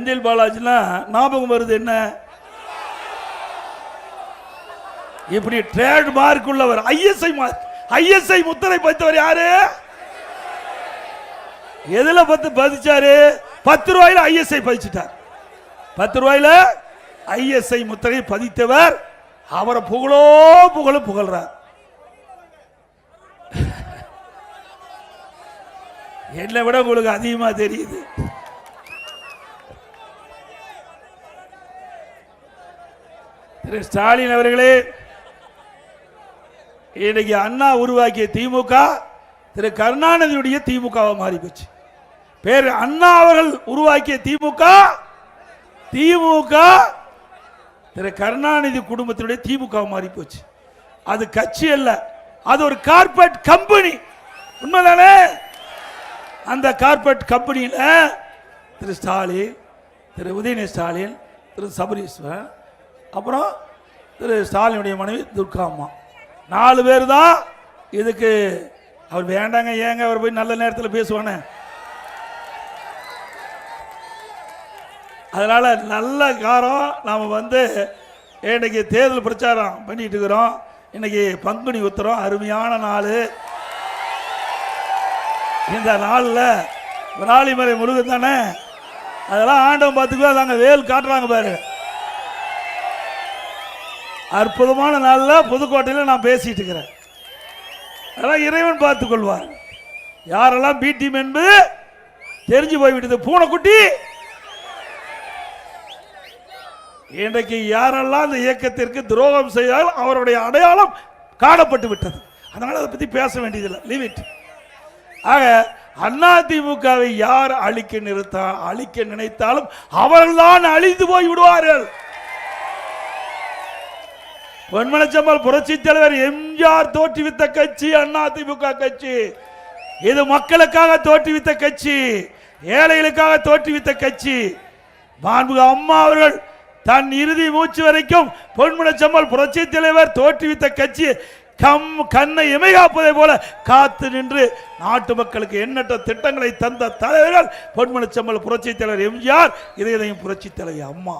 செந்தில் பாலாஜினா ஞாபகம் வருது என்ன? இப்படி ட்ரேட் மார்க் உள்ளவர், ஐஎஸ்ஐ முத்திரை பதித்தவர் யாரு? எதுல பதிச்சாரு? 10 ரூபாயில ஐஎஸ்ஐ பதிச்சுட்டார். 10 ரூபாயில ஐஎஸ்ஐ முத்திரை பதித்தவர். அவரை புகழ்றார். என்னை விட உங்களுக்கு அதிகமா தெரியுது. திரு ஸ்டாலின் அவர்களே, இன்னைக்கு அண்ணா உருவாக்கிய திமுக திரு கருணாநிதியுடைய திமுகவை மாறி போச்சு. பேர் அண்ணா அவர்கள் உருவாக்கிய திமுக திரு கருணாநிதி குடும்பத்தினுடைய திமுக மாறி போச்சு. அது கட்சி அல்ல, அது ஒரு கார்பரேட் கம்பெனி. உண்மைதானே? அந்த கார்பரேட் கம்பெனியில் திரு ஸ்டாலின், திரு உதயநிதி ஸ்டாலின், திரு சபரீஸ்வரன், அப்புறம் திரு ஸ்டாலினுடைய மனைவி துர்கா அம்மா, 4 பேர் தான் இதுக்கு. அவர் வேண்டாங்க, ஏங்க அவர் போய் நல்ல நேரத்தில் பேசுவானே. அதனால நல்ல காரம் நாம் இன்னைக்கு தேர்தல் பிரச்சாரம் பண்ணிட்டு இருக்கிறோம். இன்னைக்கு பங்குனி உத்திரம், அருமையான நாள். இந்த நாளில் விராலிமலை முருகன் தானே, அதெல்லாம் ஆண்டவன் பார்த்துக்குவா. தாங்க வேல் காட்டுறாங்க பாரு. அற்புதமான நாளில் புதுக்கோட்டையில் நான் பேசிட்டு இருக்கிறேன். அதெல்லாம் இறைவன் பார்த்துக் கொள்வார். யாரெல்லாம் பி டீம் என்பது தெரிஞ்சு போய்விட்டது. பூனைக்குட்டி இன்றைக்கு யாரெல்லாம் இந்த இயக்கத்திற்கு துரோகம் செய்தால் அவருடைய அடையாளம் காணப்பட்டு விட்டது. அதனால அதை பற்றி பேச வேண்டியதில்லை, லீவ் இட். ஆக அதிமுகவை யார் அழிக்க நினைத்தாலும் அவர்கள்தான் அழிந்து போய் விடுவார்கள். பொன்மனச்செம்மல் புரட்சி தலைவர் எம்ஜிஆர் தோற்றுவித்த கட்சி அதிமுக கட்சி. இது மக்களுக்காக தோற்றுவித்த கட்சி, ஏழைகளுக்காக தோற்றுவித்த கட்சி. மாண்புமிகு அம்மா அவர்கள் தன் இறுதி மூச்சு வரைக்கும் பொன்மனச்செம்மல் புரட்சி தலைவர் தோற்றுவித்த கட்சி கண்ணை இமைகாப்பதை போல காத்து நின்று நாட்டு மக்களுக்கு எண்ணற்ற திட்டங்களை தந்த தலைவர்கள் பொன்மனச்செம்மல் புரட்சி தலைவர் எம்ஜிஆர், இதயம் புரட்சி தலைவர் அம்மா.